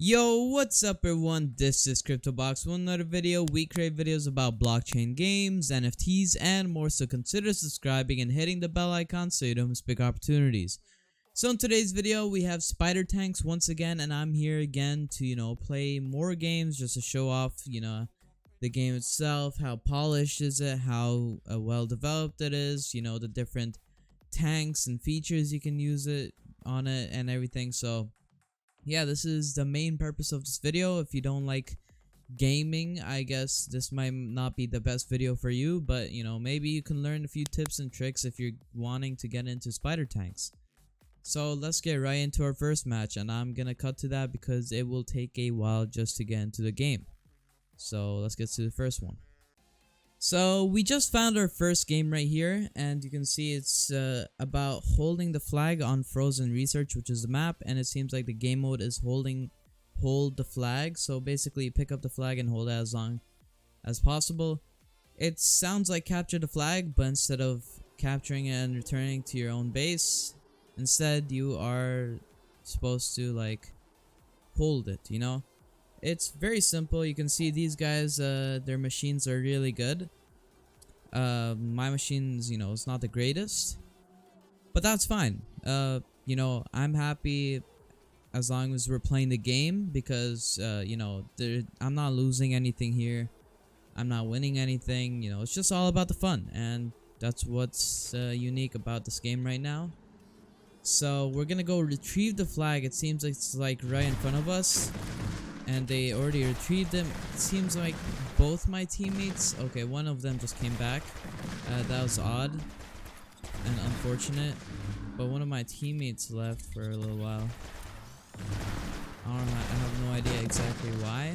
Yo, what's up everyone, this is CryptoBox with another video. We create videos about blockchain games, NFTs, and more, so consider subscribing and hitting the bell icon so you don't miss big opportunities. So in today's video, we have Spider Tanks once again, and I'm here again to, play more games just to show off, the game itself, how polished is it, how well developed it is, the different tanks and features you can use it on it and everything. So yeah, this is the main purpose of this video. If you don't like gaming, I guess this might not be the best video for you, but maybe you can learn a few tips and tricks if you're wanting to get into Spider Tanks. So let's get right into our first match, and I'm gonna cut to that because it will take a while just to get into the game. So let's get to the first one. So we just found our first game right here, and you can see it's about holding the flag on Frozen Research, which is the map, and it seems like the game mode is hold the flag. So basically you pick up the flag and hold it as long as possible. It sounds like capture the flag, but instead of capturing it and returning to your own base, instead you are supposed to like hold it, It's very simple. You can see these guys, their machines are really good. My machines, it's not the greatest, but that's fine. I'm happy as long as we're playing the game because, I'm not losing anything here. I'm not winning anything, it's just all about the fun, and that's what's unique about this game right now. So we're gonna go retrieve the flag. It seems like it's like right in front of us, and they already retrieved them. It seems like both my teammates, okay, one of them just came back. That was odd and unfortunate, but one of my teammates left for a little while. I have no idea exactly why,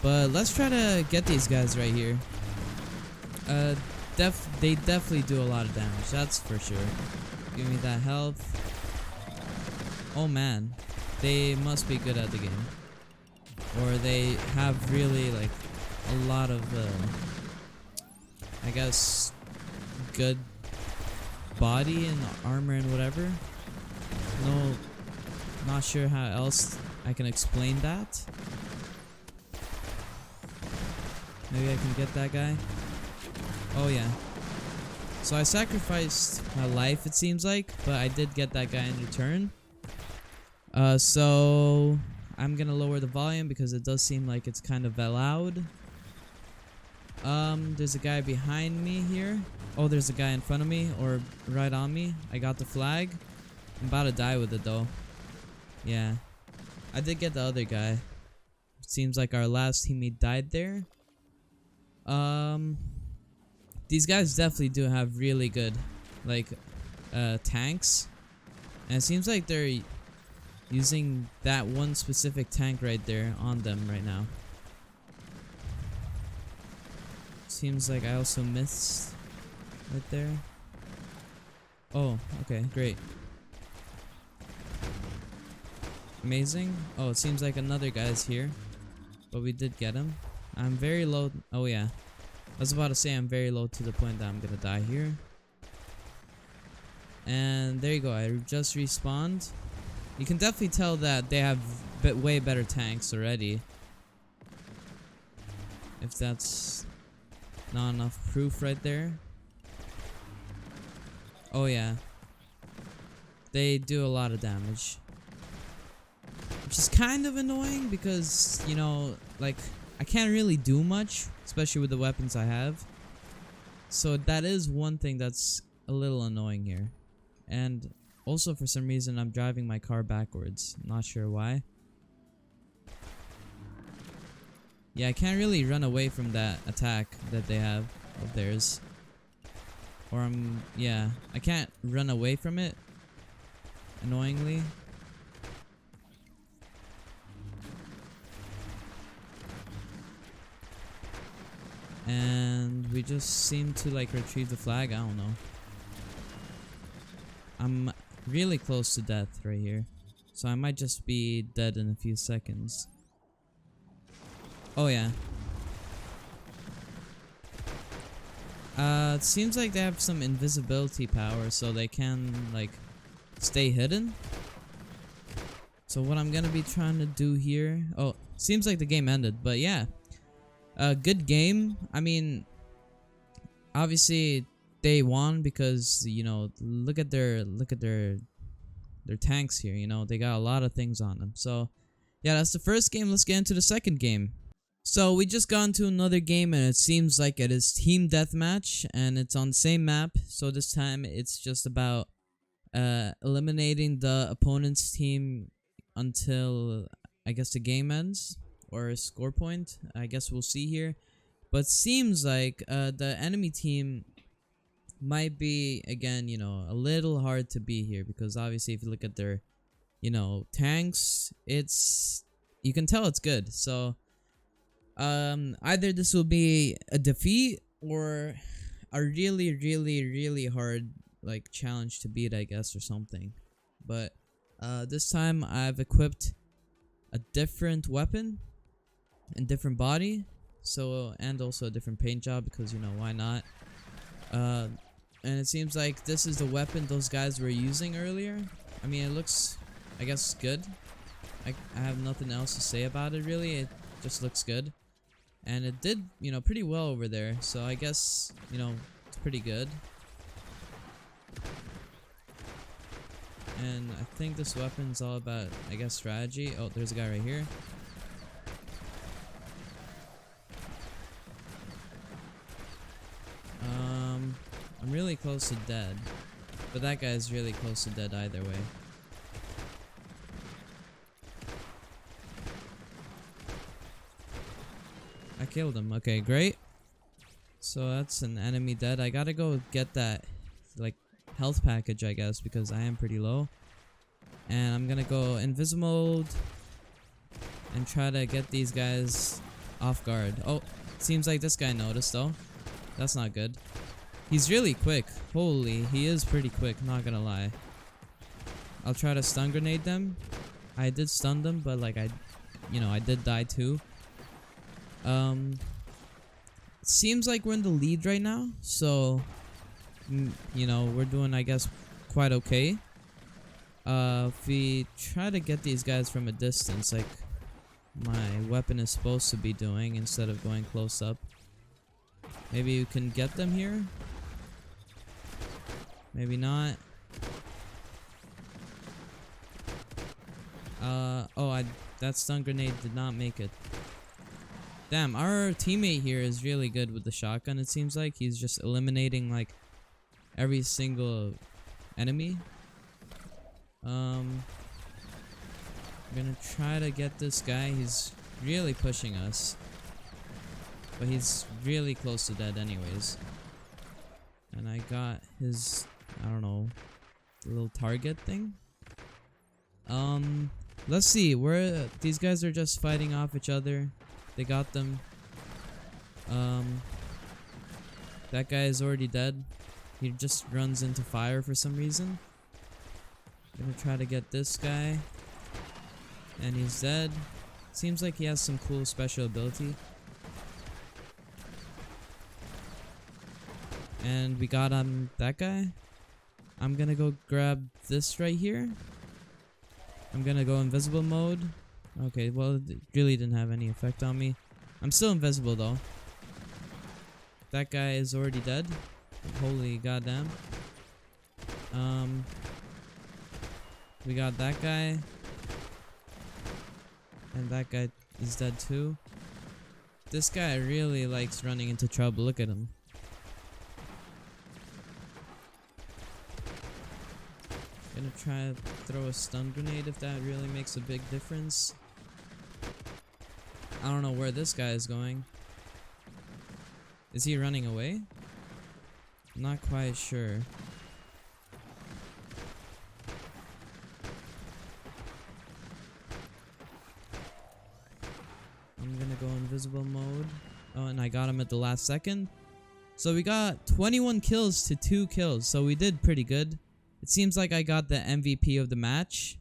but let's try to get these guys right here. They definitely do a lot of damage, that's for sure. Give me that health. Oh man, they must be good at the game, or they have really like a lot of I guess good body and armor and whatever. No, not sure how else I can explain that. Maybe I can get that guy. Oh yeah, so I sacrificed my life, it seems like, but I did get that guy in return. So I'm gonna lower the volume because it does seem like it's kind of loud. There's a guy behind me here. Oh, there's a guy in front of me, or right on me. I got the flag. I'm about to die with it though. Yeah, I did get the other guy. It seems like our last teammate died there. These guys definitely do have really good like tanks, and it seems like they're using that one specific tank right there on them right now. Seems like I also missed right there. Oh, okay, great. Amazing. Oh, it seems like another guy's here, but we did get him. I'm very low. Oh yeah, I was about to say I'm very low to the point that I'm gonna die here. And there you go, I just respawned. You can definitely tell that they have way better tanks already. If that's not enough proof right there. Oh yeah, they do a lot of damage, which is kind of annoying because, like, I can't really do much, especially with the weapons I have. So that is one thing that's a little annoying here. And also, for some reason, I'm driving my car backwards. Not sure why. Yeah, I can't really run away from that attack that they have of theirs. Or yeah, I can't run away from it, annoyingly. And we just seem to like retrieve the flag. I don't know. I'm really close to death right here, so I might just be dead in a few seconds. Oh yeah. It seems like they have some invisibility power, so they can like stay hidden. So what I'm gonna be trying to do here. Oh, seems like the game ended, but yeah, good game. I mean, obviously they won because you know look at their tanks here. You know they got a lot of things on them. So yeah, that's the first game. Let's get into the second game. So we just got into another game and it seems like it is team deathmatch and it's on the same map. So this time it's just about eliminating the opponent's team until I guess the game ends or a score point. I guess we'll see here. But seems like the enemy team might be again, you know, a little hard to beat here because obviously if you look at their, you know, tanks, you can tell it's good. So either this will be a defeat or a really hard like challenge to beat, I guess, or something. But this time I've equipped a different weapon and different body, so and also a different paint job because you know why not. And it seems like this is the weapon those guys were using earlier. I mean, it looks, I guess, good. I have nothing else to say about it really. It just looks good. And it did, you know, pretty well over there. So I guess, you know, it's pretty good. And I think this weapon's all about, I guess, strategy. Oh, there's a guy right here. I'm really close to dead. But that guy's really close to dead either way. I killed him. Okay, great. So that's an enemy dead. I gotta go get that, like, health package, I guess, because I am pretty low. And I'm gonna go invisible mode and try to get these guys off guard. Oh, seems like this guy noticed, though. That's not good. He's really quick. Holy, he is pretty quick, not gonna lie. I'll try to stun grenade them. I did stun them, but, like, I did die, too. Seems like we're in the lead right now, so you know, we're doing, I guess, quite okay. If we try to get these guys from a distance, like my weapon is supposed to be doing, instead of going close up, maybe you can get them here. Maybe not. That stun grenade did not make it. Damn, our teammate here is really good with the shotgun, it seems like. He's just eliminating, like, every single enemy. I'm gonna try to get this guy. He's really pushing us. But he's really close to dead anyways. And I got his, I don't know, little target thing. Let's see, these guys are just fighting off each other. They got them. That guy is already dead. He just runs into fire for some reason. I'm gonna try to get this guy. And he's dead. Seems like he has some cool special ability. And we got that guy. I'm gonna go grab this right here. I'm gonna go invisible mode. Okay, well, it really didn't have any effect on me. I'm still invisible though. That guy is already dead. Holy goddamn. We got that guy. And that guy is dead too. This guy really likes running into trouble. Look at him. Gonna try to throw a stun grenade if that really makes a big difference. I don't know where this guy is going. Is he running away? I'm not quite sure. I'm gonna go invisible mode. Oh, and I got him at the last second. So we got 21 kills to 2 kills. So we did pretty good. It seems like I got the MVP of the match.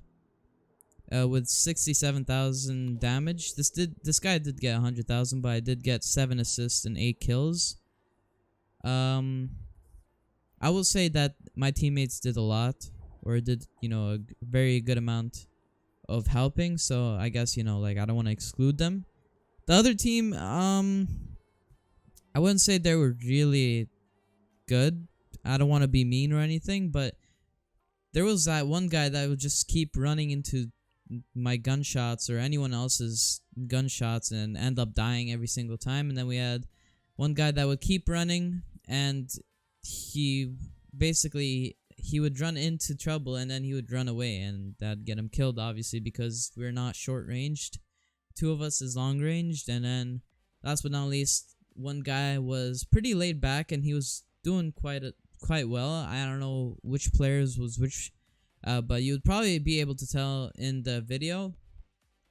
With 67,000 damage. This guy did get 100,000, but I did get 7 assists and 8 kills. I will say that my teammates did a lot, or did, you know, a very good amount of helping, so I guess, like, I don't want to exclude them. The other team, I wouldn't say they were really good. I don't want to be mean or anything, but there was that one guy that would just keep running into my gunshots or anyone else's gunshots and end up dying every single time. And then we had one guy that would keep running, and he would run into trouble and then he would run away, and that'd get him killed, obviously, because we're not short ranged. Two of us is long ranged. And then last but not least, one guy was pretty laid back and he was doing quite well. I don't know which players was which, but you would probably be able to tell in the video.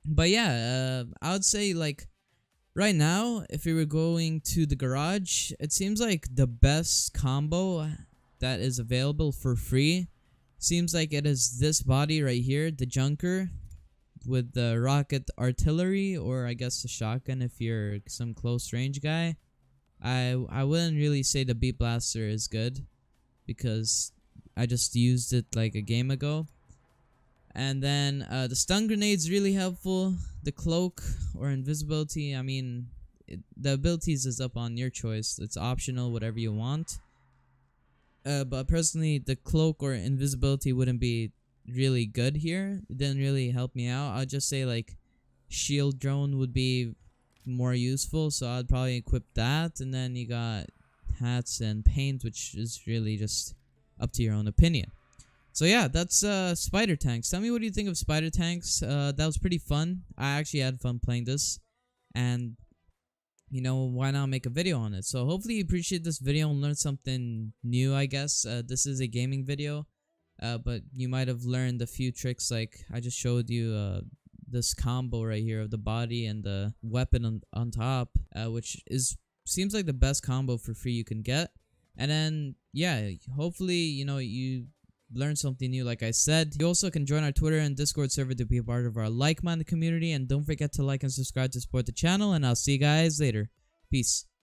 But yeah, I would say, like, right now, if we were going to the garage, it seems like the best combo that is available for free seems like it is this body right here, the Junker, with the rocket artillery, or I guess the shotgun if you're some close range guy. I wouldn't really say the Beat Blaster is good, because I just used it like a game ago. And then the stun grenade's really helpful. The cloak or invisibility, I mean, the abilities is up on your choice. It's optional, whatever you want. But personally, the cloak or invisibility wouldn't be really good here. It didn't really help me out. I'd just say, like, shield drone would be more useful, so I'd probably equip that. And then you got hats and paint, which is really just up to your own opinion. So yeah, that's Spider Tanks. Tell me what you think of Spider Tanks. That was pretty fun. I actually had fun playing this, and why not make a video on it? So hopefully you appreciate this video and learn something new, I guess. This is a gaming video, but you might have learned a few tricks, like I just showed you this combo right here of the body and the weapon on top, which seems like the best combo for free you can get. And then yeah, hopefully you learn something new. Like I said, you also can join our Twitter and Discord server to be a part of our like-minded community, and don't forget to like and subscribe to support the channel, and I'll see you guys later. Peace.